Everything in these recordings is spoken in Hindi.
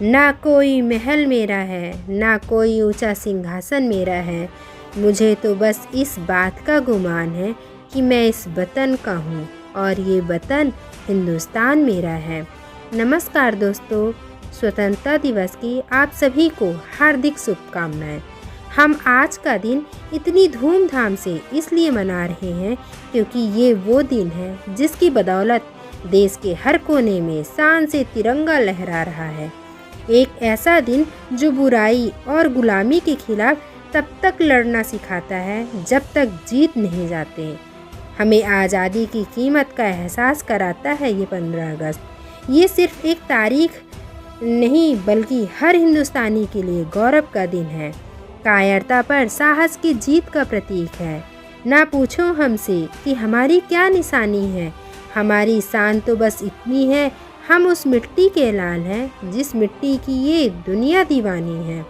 ना कोई महल मेरा है, ना कोई ऊंचा सिंहासन मेरा है। मुझे तो बस इस बात का गुमान है कि मैं इस वतन का हूँ और ये वतन हिंदुस्तान मेरा है। नमस्कार दोस्तों, स्वतंत्रता दिवस की आप सभी को हार्दिक शुभकामनाएं। हम आज का दिन इतनी धूमधाम से इसलिए मना रहे हैं क्योंकि ये वो दिन है जिसकी बदौलत देश के हर कोने में शान से तिरंगा लहरा रहा है। एक ऐसा दिन जो बुराई और गुलामी के खिलाफ तब तक लड़ना सिखाता है जब तक जीत नहीं जाते। हमें आज़ादी की कीमत का एहसास कराता है ये 15 अगस्त। ये सिर्फ एक तारीख नहीं बल्कि हर हिंदुस्तानी के लिए गौरव का दिन है। कायरता पर साहस की जीत का प्रतीक है। ना पूछो हमसे कि हमारी क्या निशानी है, हमारी शान तो बस इतनी है, हम उस मिट्टी के लाल हैं जिस मिट्टी की ये दुनिया दीवानी है।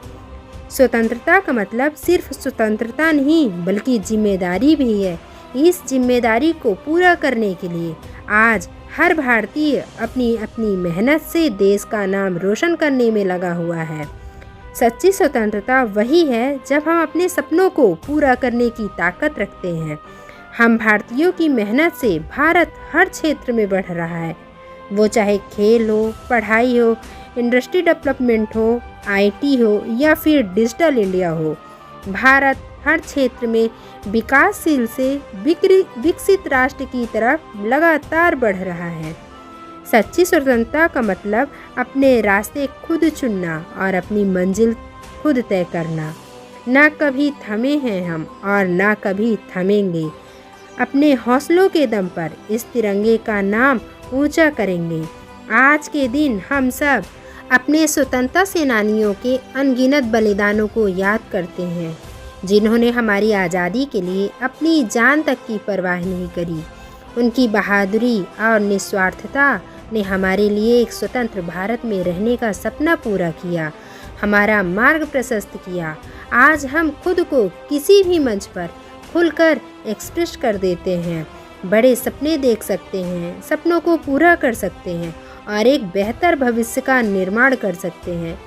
स्वतंत्रता का मतलब सिर्फ स्वतंत्रता नहीं बल्कि जिम्मेदारी भी है। इस जिम्मेदारी को पूरा करने के लिए आज हर भारतीय अपनी अपनी मेहनत से देश का नाम रोशन करने में लगा हुआ है। सच्ची स्वतंत्रता वही है जब हम अपने सपनों को पूरा करने की ताकत रखते हैं। हम भारतीयों की मेहनत से भारत हर क्षेत्र में बढ़ रहा है, वो चाहे खेल हो, पढ़ाई हो, इंडस्ट्री डेवलपमेंट हो, आईटी हो या फिर डिजिटल इंडिया हो। भारत हर क्षेत्र में विकासशील से विकसित राष्ट्र की तरफ लगातार बढ़ रहा है। सच्ची स्वतंत्रता का मतलब अपने रास्ते खुद चुनना और अपनी मंजिल खुद तय करना। ना कभी थमे हैं हम और ना कभी थमेंगे। अपने हौसलों के दम पर इस तिरंगे का नाम ऊंचा करेंगे। आज के दिन हम सब अपने स्वतंत्रता सेनानियों के अनगिनत बलिदानों को याद करते हैं, जिन्होंने हमारी आज़ादी के लिए अपनी जान तक की परवाह नहीं करी। उनकी बहादुरी और निस्वार्थता ने हमारे लिए एक स्वतंत्र भारत में रहने का सपना पूरा किया, हमारा मार्ग प्रशस्त किया। आज हम खुद को किसी भी मंच पर खुलकर एक्सप्रेस कर देते हैं, बड़े सपने देख सकते हैं, सपनों को पूरा कर सकते हैं और एक बेहतर भविष्य का निर्माण कर सकते हैं।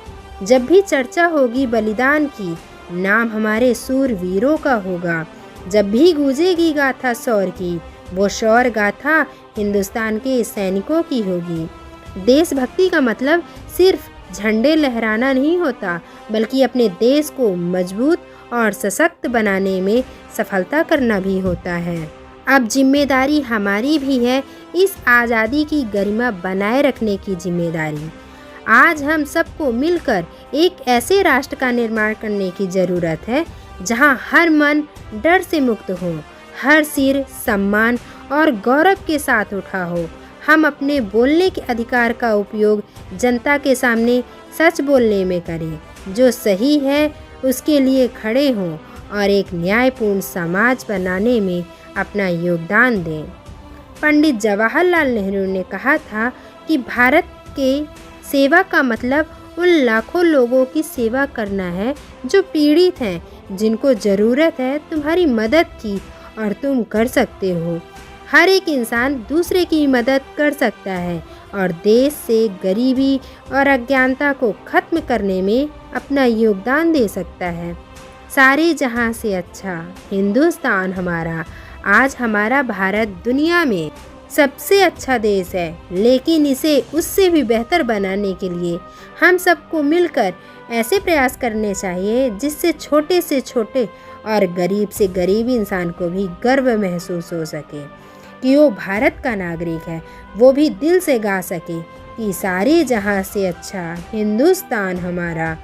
जब भी चर्चा होगी बलिदान की, नाम हमारे सूरवीरों का होगा। जब भी गूंजेगी गाथा शौर्य की, वो शौर्य गाथा हिंदुस्तान के सैनिकों की होगी। देशभक्ति का मतलब सिर्फ झंडे लहराना नहीं होता बल्कि अपने देश को मजबूत और सशक्त बनाने में सफलता करना भी होता है। अब जिम्मेदारी हमारी भी है इस आज़ादी की गरिमा बनाए रखने की जिम्मेदारी। आज हम सबको मिलकर एक ऐसे राष्ट्र का निर्माण करने की ज़रूरत है जहां हर मन डर से मुक्त हो, हर सिर सम्मान और गौरव के साथ उठा हो। हम अपने बोलने के अधिकार का उपयोग जनता के सामने सच बोलने में करें, जो सही है उसके लिए खड़े हों और एक न्यायपूर्ण समाज बनाने में अपना योगदान दें। पंडित जवाहरलाल नेहरू ने कहा था कि भारत के सेवा का मतलब उन लाखों लोगों की सेवा करना है जो पीड़ित हैं, जिनको ज़रूरत है तुम्हारी मदद की और तुम कर सकते हो। हर एक इंसान दूसरे की मदद कर सकता है और देश से गरीबी और अज्ञानता को खत्म करने में अपना योगदान दे सकता है। सारे जहां से अच्छा हिंदुस्तान हमारा। आज हमारा भारत दुनिया में सबसे अच्छा देश है, लेकिन इसे उससे भी बेहतर बनाने के लिए हम सबको मिलकर ऐसे प्रयास करने चाहिए जिससे छोटे से छोटे और गरीब से गरीब इंसान को भी गर्व महसूस हो सके कि वो भारत का नागरिक है। वो भी दिल से गा सके कि सारे जहां से अच्छा हिंदुस्तान हमारा।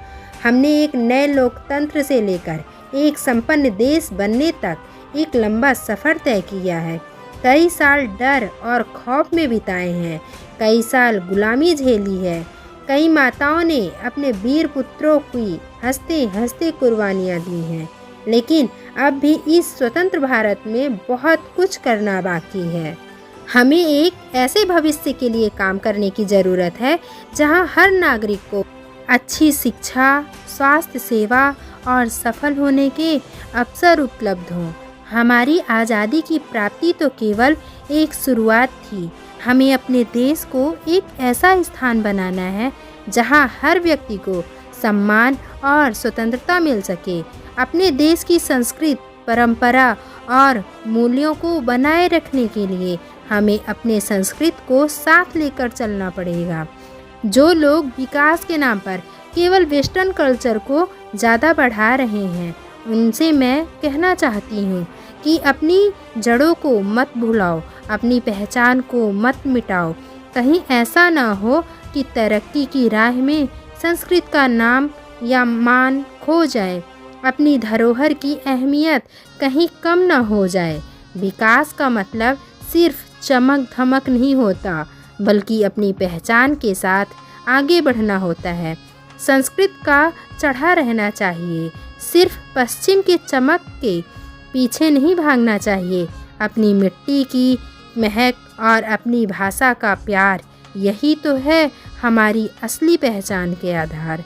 हमने एक नए लोकतंत्र से लेकर एक संपन्न देश बनने तक एक लंबा सफ़र तय किया है। कई साल डर और खौफ में बिताए हैं, कई साल गुलामी झेली है, कई माताओं ने अपने वीर पुत्रों की हंसते हंसते कुर्बानियाँ दी हैं। लेकिन अब भी इस स्वतंत्र भारत में बहुत कुछ करना बाकी है। हमें एक ऐसे भविष्य के लिए काम करने की ज़रूरत है जहां हर नागरिक को अच्छी शिक्षा, स्वास्थ्य सेवा और सफल होने के अवसर उपलब्ध हों। हमारी आज़ादी की प्राप्ति तो केवल एक शुरुआत थी। हमें अपने देश को एक ऐसा स्थान बनाना है जहां हर व्यक्ति को सम्मान और स्वतंत्रता मिल सके। अपने देश की संस्कृति, परंपरा और मूल्यों को बनाए रखने के लिए हमें अपने संस्कृति को साथ लेकर चलना पड़ेगा। जो लोग विकास के नाम पर केवल वेस्टर्न कल्चर को ज़्यादा बढ़ा रहे हैं, उनसे मैं कहना चाहती हूँ कि अपनी जड़ों को मत भुलाओ, अपनी पहचान को मत मिटाओ। कहीं ऐसा ना हो कि तरक्की की राह में संस्कृत का नाम या मान खो जाए, अपनी धरोहर की अहमियत कहीं कम ना हो जाए। विकास का मतलब सिर्फ चमक धमक नहीं होता, बल्कि अपनी पहचान के साथ आगे बढ़ना होता है। संस्कृत का चढ़ा रहना चाहिए, सिर्फ पश्चिम के चमक के पीछे नहीं भागना चाहिए। अपनी मिट्टी की महक और अपनी भाषा का प्यार, यही तो है हमारी असली पहचान के आधार।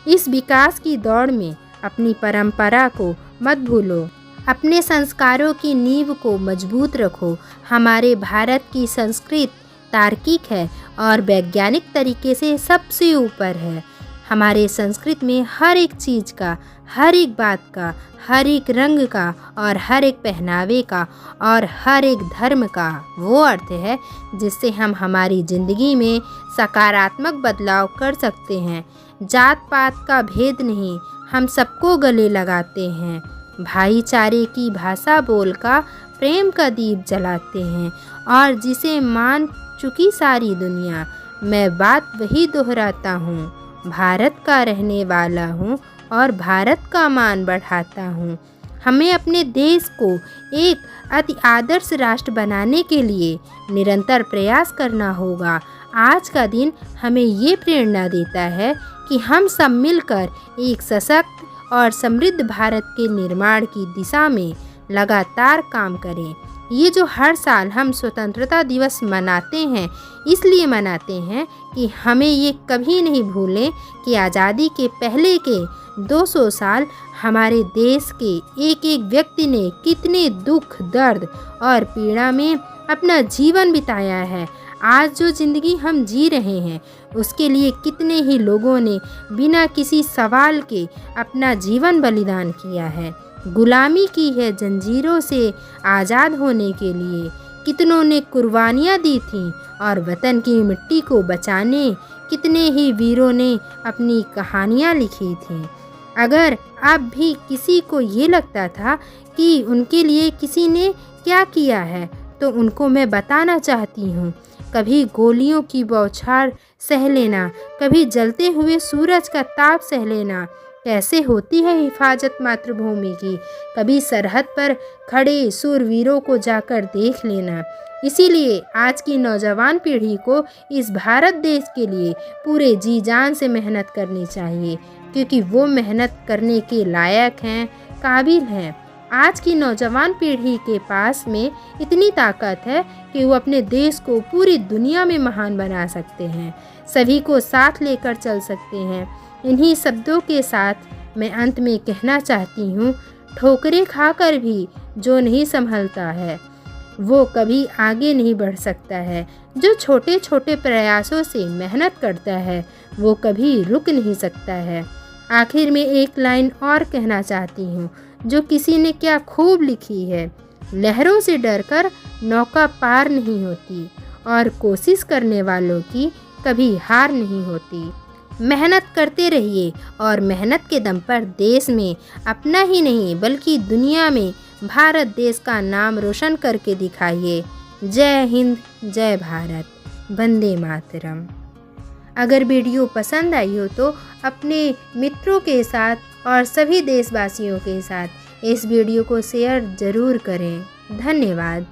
इस विकास की दौड़ में अपनी परंपरा को मत भूलो, अपने संस्कारों की नींव को मजबूत रखो। हमारे भारत की संस्कृति तार्किक है और वैज्ञानिक तरीके से सबसे ऊपर है। हमारे संस्कृति में हर एक चीज़ का, हर एक बात का, हर एक रंग का और हर एक पहनावे का और हर एक धर्म का वो अर्थ है जिससे हम हमारी ज़िंदगी में सकारात्मक बदलाव कर सकते हैं। जात पात का भेद नहीं, हम सबको गले लगाते हैं। भाईचारे की भाषा बोलकर प्रेम का दीप जलाते हैं और जिसे मान चुकी सारी दुनिया। मैं बात वही दोहराता हूँ, भारत का रहने वाला हूँ और भारत का मान बढ़ाता हूँ। हमें अपने देश को एक अति आदर्श राष्ट्र बनाने के लिए निरंतर प्रयास करना होगा। आज का दिन हमें ये प्रेरणा देता है कि हम सब मिलकर एक सशक्त और समृद्ध भारत के निर्माण की दिशा में लगातार काम करें। ये जो हर साल हम स्वतंत्रता दिवस मनाते हैं, इसलिए मनाते हैं कि हमें ये कभी नहीं भूलें कि आज़ादी के पहले के 200 साल हमारे देश के एक एक व्यक्ति ने कितने दुख, दर्द और पीड़ा में अपना जीवन बिताया है। आज जो ज़िंदगी हम जी रहे हैं, उसके लिए कितने ही लोगों ने बिना किसी सवाल के अपना जीवन बलिदान किया है। गुलामी की है जंजीरों से आज़ाद होने के लिए कितनों ने कुर्बानियाँ दी थीं और वतन की मिट्टी को बचाने कितने ही वीरों ने अपनी कहानियाँ लिखी थीं। अगर अब भी किसी को ये लगता था कि उनके लिए किसी ने क्या किया है, तो उनको मैं बताना चाहती हूँ, कभी गोलियों की बौछार सह लेना, कभी जलते हुए सूरज का ताप सह लेना कैसे होती है हिफाजत मातृभूमि की। कभी सरहद पर खड़े सूरवीरों को जाकर देख लेना। इसीलिए आज की नौजवान पीढ़ी को इस भारत देश के लिए पूरे जी जान से मेहनत करनी चाहिए, क्योंकि वो मेहनत करने के लायक हैं, काबिल हैं। आज की नौजवान पीढ़ी के पास में इतनी ताकत है कि वो अपने देश को पूरी दुनिया में महान बना सकते हैं, सभी को साथ लेकर चल सकते हैं। इन्हीं शब्दों के साथ मैं अंत में कहना चाहती हूँ, ठोकरें खाकर भी जो नहीं संभलता है, वो कभी आगे नहीं बढ़ सकता है। जो छोटे छोटे प्रयासों से मेहनत करता है, वो कभी रुक नहीं सकता है। आखिर में एक लाइन और कहना चाहती हूँ, जो किसी ने क्या खूब लिखी है, लहरों से डरकर नौका पार नहीं होती और कोशिश करने वालों की कभी हार नहीं होती। मेहनत करते रहिए और मेहनत के दम पर देश में अपना ही नहीं बल्कि दुनिया में भारत देश का नाम रोशन करके दिखाइए। जय हिंद, जय भारत, वंदे मातरम। अगर वीडियो पसंद आई हो तो अपने मित्रों के साथ और सभी देशवासियों के साथ इस वीडियो को शेयर ज़रूर करें। धन्यवाद।